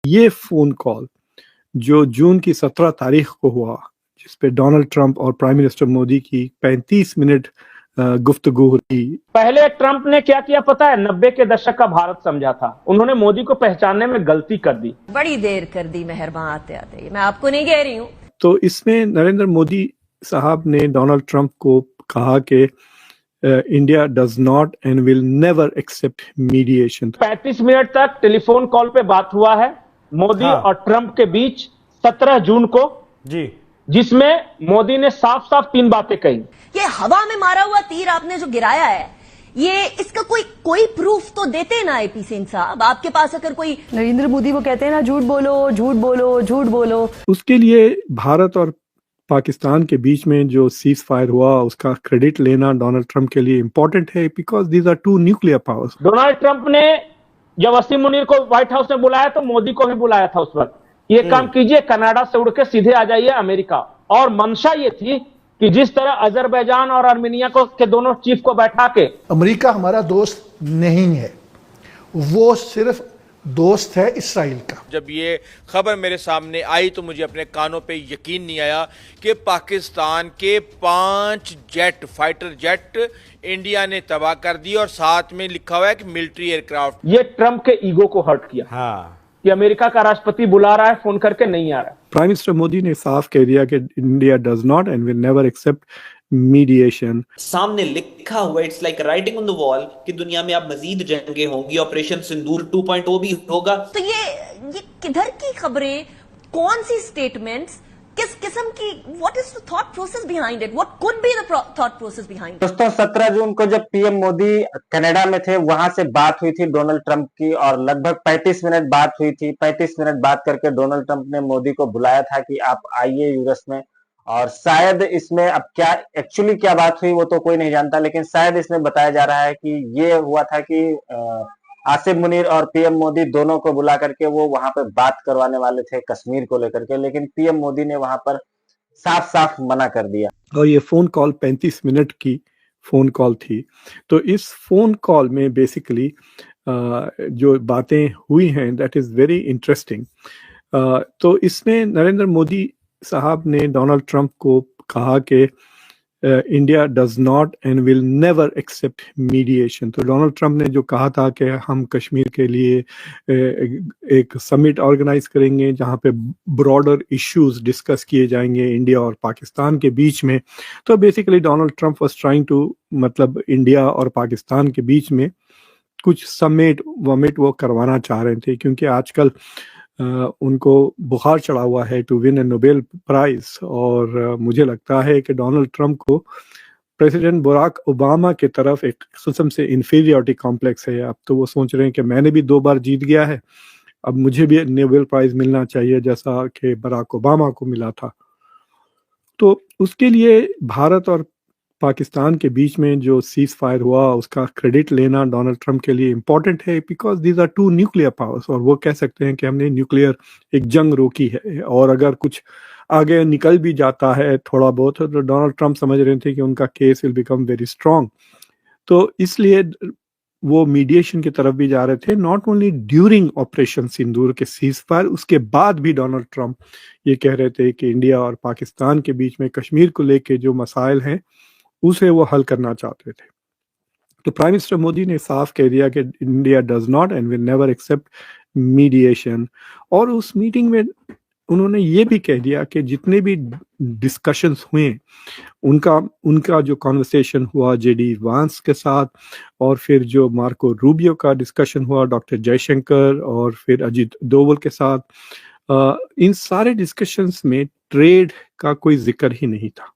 ये phone call जो जून की 17 तारीख को हुआ, जिस पे डोनाल्ड ट्रंप और प्राइम मिनिस्टर मोदी की 35 मिनट गुफ्तगू हुई। पहले ट्रंप ने क्या किया पता है? 90 के दशक का भारत समझा था। उन्होंने मोदी को पहचानने में गलती कर दी। बड़ी देर कर दी मेहरबान आते आते। मैं आपको नहीं कह रही हूँ। तो इसमें नरेंद्र मोदी साहब ने डोनाल्ड ट्रंप को कहा कि India does not and will never accept mediation. 35 मिनट तक टेलीफोन कॉल पे बात हुआ है मोदी और ट्रंप के बीच 17 जून को, जी, जिसमें मोदी ने साफ साफ 3 बातें कही। ये हवा में मारा हुआ तीर आपने जो गिराया है, ये इसका कोई प्रूफ तो देते ना एपी सिंह साहब। आपके पास अगर कोई नरेंद्र मोदी वो कहते हैं ना, झूठ बोलो झूठ बोलो झूठ बोलो। उसके लिए भारत और पाकिस्तान के बीच में जो सीज फायर हुआ उसका क्रेडिट लेना डोनाल्ड ट्रंप के लिए इंपॉर्टेंट है, because these are 2 nuclear powers. Donald Trump ने जब वसीम मुनीर को व्हाइट हाउस में बुलाया तो मोदी को भी बुलाया था उस वक्त। ये काम कीजिए, कनाडा से उड़ के सीधे आ जाइए अमेरिका। और मंशा ये थी कि जिस तरह अजरबैजान और आर्मेनिया को के दोनों चीफ को बैठा के, अमेरिका हमारा दोस्त नहीं है, वो सिर्फ दोस्त है इसराइल का। जब ये खबर मेरे सामने आई तो मुझे अपने कानों पे यकीन नहीं आया कि पाकिस्तान के 5 फाइटर जेट इंडिया ने तबाह कर दी और साथ में लिखा हुआ है कि मिलिट्री एयरक्राफ्ट। ये ट्रंप के ईगो को हर्ट किया। हाँ, कि अमेरिका का राष्ट्रपति बुला रहा है, फोन करके नहीं आ रहा। प्राइम मिनिस्टर मोदी ने साफ कह दिया कि India does not and will never accept mediation. सामने लिखा हुआ, it's like writing on the wall कि दुनिया में अब मजीद जंगें होंगी, ऑपरेशन सिंदूर 2.0 भी होगा। तो ये किधर की खबरें, कौन सी स्टेटमेंट्स, किस किस्म की, what is the thought process behind it, what could be the thought process behind it? दोस्तों 17 जून को जब पीएम मोदी कनाडा में थे, वहां से बात हुई थी डोनाल्ड ट्रंप की और लगभग 35 मिनट बात हुई थी। 35 मिनट बात करके डोनाल्ड ट्रंप ने मोदी को बुलाया था कि आप आइए यूएस में। और शायद इसमें अब क्या एक्चुअली क्या बात हुई वो तो कोई नहीं जानता, लेकिन शायद इसमें बताया जा रहा है कि ये हुआ था कि आसिम मुनीर और पीएम मोदी दोनों को बुला करके वो वहां पर बात करवाने वाले थे कश्मीर को लेकर के, लेकिन पीएम मोदी ने वहां पर साफ साफ मना कर दिया। और ये फोन कॉल 35 मिनट की फोन कॉल थी। तो इस फोन कॉल में बेसिकली जो बातें हुई हैं दैट इज वेरी इंटरेस्टिंग। तो इसमें नरेंद्र मोदी साहब ने डोनाल्ड ट्रंप को कहा कि India does not and will never accept mediation. तो डोनाल्ड ट्रंप ने जो कहा था कि हम कश्मीर के लिए एक समिट ऑर्गेनाइज करेंगे जहां पे ब्रॉडर इश्यूज डिस्कस किए जाएंगे इंडिया और पाकिस्तान के बीच में। तो basically Donald Trump was trying to, मतलब इंडिया और पाकिस्तान के बीच में कुछ समिट वमिट वो करवाना चाह रहे थे, क्योंकि आजकल उनको बुखार चढ़ा हुआ है to win a Nobel prize. और मुझे लगता है कि डोनाल्ड ट्रंप को प्रेसिडेंट बराक ओबामा की तरफ एक किस्म से इंफीरियरिटी कॉम्प्लेक्स है। अब तो वो सोच रहे हैं कि मैंने भी 2 बार जीत गया है, अब मुझे भी नोबेल प्राइज मिलना चाहिए जैसा कि बराक ओबामा को मिला था। तो उसके लिए भारत और पाकिस्तान के बीच में जो सीज फायर हुआ उसका क्रेडिट लेना डोनाल्ड ट्रंप के लिए इंपॉर्टेंट है, because these are 2 nuclear powers. और वो कह सकते हैं कि हमने न्यूक्लियर एक जंग रोकी है, और अगर कुछ आगे निकल भी जाता है थोड़ा बहुत तो डोनाल्ड ट्रंप समझ रहे थे कि उनका case will become very strong. तो इसलिए वो मीडिएशन की तरफ भी जा रहे थे, नॉट ओनली ड्यूरिंग ऑपरेशन सिंदूर के सीज फायर, उसके बाद भी डोनाल्ड ट्रंप ये कह रहे थे कि इंडिया और पाकिस्तान के बीच में कश्मीर को लेके जो मसाइल हैं उसे वो हल करना चाहते थे। तो प्राइम मिनिस्टर मोदी ने साफ कह दिया कि India does not and will never accept mediation. और उस मीटिंग में उन्होंने ये भी कह दिया कि जितने भी डिस्कशंस हुए उनका जो कॉन्वर्सेशन हुआ जेडी वांस के साथ, और फिर जो मार्को रूबियो का डिस्कशन हुआ डॉक्टर जयशंकर और फिर अजीत डोवल के साथ, इन सारे डिस्कशंस में ट्रेड का कोई जिक्र ही नहीं था।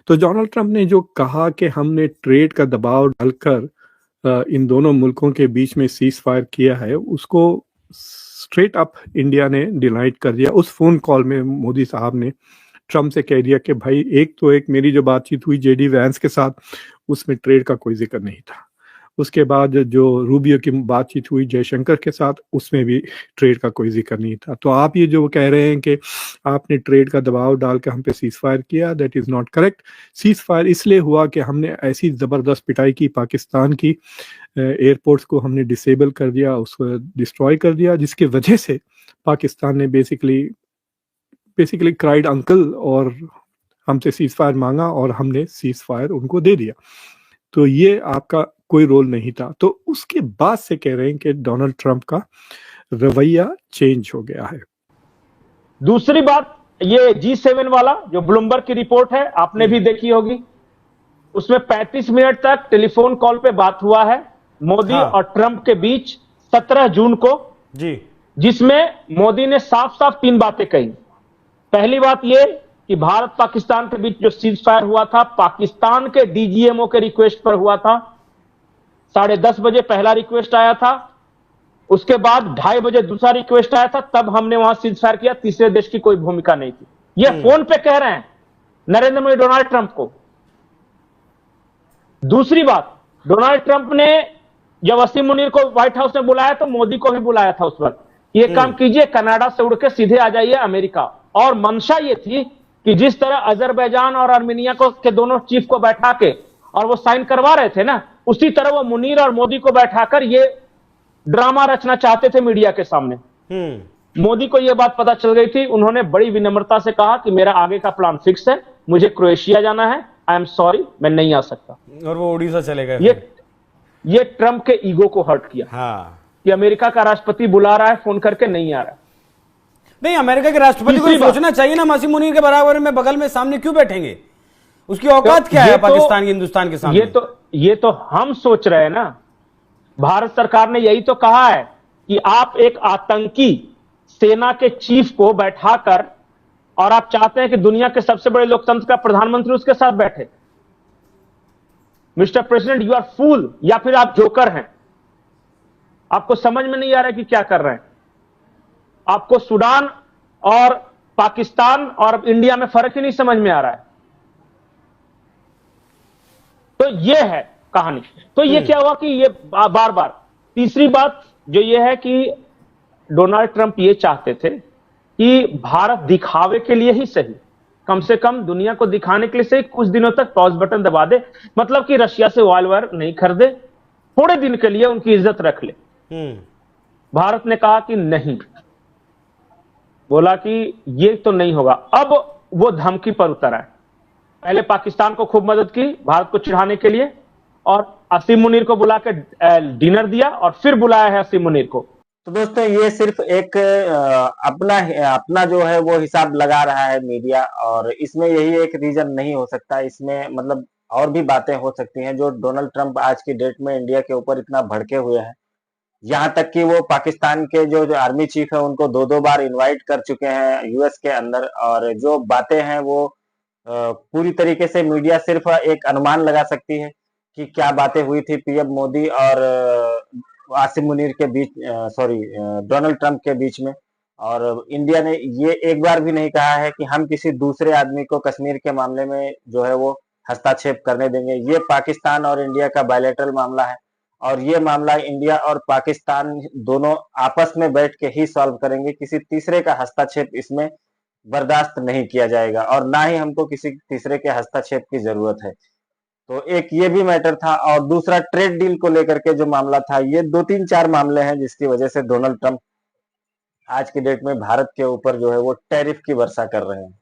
तो डोनाल्ड ट्रंप ने जो कहा कि हमने ट्रेड का दबाव डालकर इन दोनों मुल्कों के बीच में सीज फायर किया है, उसको स्ट्रेट अप इंडिया ने डिनाइड कर दिया। उस फोन कॉल में मोदी साहब ने ट्रंप से कह दिया कि भाई एक मेरी जो बातचीत हुई जेडी वैंस के साथ उसमें ट्रेड का कोई जिक्र नहीं था। उसके बाद जो रूबियो की बातचीत हुई जयशंकर के साथ, उसमें भी ट्रेड का कोई जिक्र नहीं था। तो आप ये जो कह रहे हैं कि आपने ट्रेड का दबाव डाल के हम पे सीज फायर किया, that is not correct. Cease fire इसलिए हुआ कि हमने ऐसी जबरदस्त पिटाई की पाकिस्तान की, एयरपोर्ट्स को हमने डिसेबल कर दिया, उसको डिस्ट्रॉय कर दिया, जिसकी वजह से पाकिस्तान ने बेसिकली क्राइड अंकल और हमसे सीज फायर मांगा और हमने सीज फायर उनको दे दिया। तो ये आपका कोई रोल नहीं था। तो उसके बाद से कह रहे हैं कि डोनाल्ड ट्रंप का रवैया चेंज हो गया है। दूसरी बात, ये G7 वाला जो ब्लूमबर्ग की रिपोर्ट है, आपने भी देखी होगी, उसमें 35 मिनट तक टेलीफोन कॉल पे बात हुआ है मोदी और ट्रंप के बीच 17 जून को जी, जिसमें मोदी ने साफ साफ 3 बातें कही। पहली बात यह कि भारत पाकिस्तान के बीच जो सीज फायर हुआ था, पाकिस्तान के DGMO के रिक्वेस्ट पर हुआ था। 10:30 बजे पहला रिक्वेस्ट आया था, उसके बाद 2:30 बजे दूसरा रिक्वेस्ट आया था, तब हमने वहां सीज फायर किया। तीसरे देश की कोई भूमिका नहीं थी। ये फोन पे कह रहे हैं नरेंद्र मोदी डोनाल्ड ट्रंप को। दूसरी बात, डोनाल्ड ट्रंप ने जब वसीम मुनीर को व्हाइट हाउस में बुलाया तो मोदी को भी बुलाया था उस वक्त। ये काम कीजिए, कनाडा से उड़ के सीधे आ जाइए अमेरिका। और मंशा ये थी कि जिस तरह अजरबैजान और आर्मेनिया को के दोनों चीफ को बैठा के और वो साइन करवा रहे थे ना, उसी तरह वो मुनीर और मोदी को बैठाकर ये ड्रामा रचना चाहते थे मीडिया के सामने। मोदी को यह बात पता चल गई थी। उन्होंने बड़ी विनम्रता से कहा कि मेरा आगे का प्लान फिक्स है, मुझे क्रोएशिया जाना है, आई एम सॉरी, मैं नहीं आ सकता। और वो उड़ीसा चले गए। ये ट्रंप के ईगो को हर्ट किया कि अमेरिका का राष्ट्रपति बुला रहा है, फोन करके नहीं आ रहा। नहीं, अमेरिका के राष्ट्रपति को सोचना चाहिए ना, वसीम मुनीर के बराबर में बगल में सामने क्यों बैठेंगे? उसकी औकात क्या है पाकिस्तान की हिंदुस्तान के सामने? ये तो हम सोच रहे हैं ना। भारत सरकार ने यही तो कहा है कि आप एक आतंकी सेना के चीफ को बैठाकर, और आप चाहते हैं कि दुनिया के सबसे बड़े लोकतंत्र का प्रधानमंत्री उसके साथ बैठे। Mister president, you are fool, या फिर आप जोकर हैं। आपको समझ में नहीं आ रहा है कि क्या कर रहे हैं। आपको सूडान और पाकिस्तान और इंडिया में फर्क ही नहीं समझ में आ रहा है। तो ये है कहानी। तो ये क्या हुआ कि ये बार बार। तीसरी बात जो ये है कि डोनाल्ड ट्रंप ये चाहते थे कि भारत दिखावे के लिए ही सही, कम से कम दुनिया को दिखाने के लिए सही, कुछ दिनों तक पॉज बटन दबा दे, मतलब कि रशिया से ऑयल वायर नहीं खरीदे, थोड़े दिन के लिए उनकी इज्जत रख ले। भारत ने कहा कि नहीं, बोला कि ये तो नहीं होगा। अब वो धमकी पर उतर आए। पहले पाकिस्तान को खूब मदद की भारत को चिढ़ाने के लिए, और वसीम मुनीर को बुला के डिनर दिया, और फिर बुलाया है वसीम मुनीर को। तो दोस्तों, ये सिर्फ एक अपना जो है वो हिसाब लगा रहा है मीडिया, और इसमें यही एक रीजन नहीं हो सकता। इसमें मतलब और भी बातें हो सकती हैं। जो डोनाल्ड ट्रंप आज की डेट में इंडिया के ऊपर इतना भड़के हुए हैं, यहाँ तक कि वो पाकिस्तान के जो आर्मी चीफ है उनको 2-2 बार इनवाइट कर चुके हैं यूएस के अंदर। और जो बातें हैं वो पूरी तरीके से मीडिया सिर्फ एक अनुमान लगा सकती है कि क्या बातें हुई थी पीएम मोदी और वसीम मुनीर के बीच, डोनाल्ड ट्रंप के बीच में। और इंडिया ने ये एक बार भी नहीं कहा है कि हम किसी दूसरे आदमी को कश्मीर के मामले में जो है वो हस्तक्षेप करने देंगे। ये पाकिस्तान और इंडिया का बायलैटरल मामला है, और ये मामला इंडिया और पाकिस्तान दोनों आपस में बैठ के ही सॉल्व करेंगे। किसी तीसरे का हस्तक्षेप इसमें बर्दाश्त नहीं किया जाएगा, और ना ही हमको किसी तीसरे के हस्तक्षेप की जरूरत है। तो एक ये भी मैटर था, और दूसरा ट्रेड डील को लेकर के जो मामला था, ये 2-3-4 मामले हैं जिसकी वजह से डोनाल्ड ट्रंप आज की डेट में भारत के ऊपर जो है वो टैरिफ की वर्षा कर रहे हैं।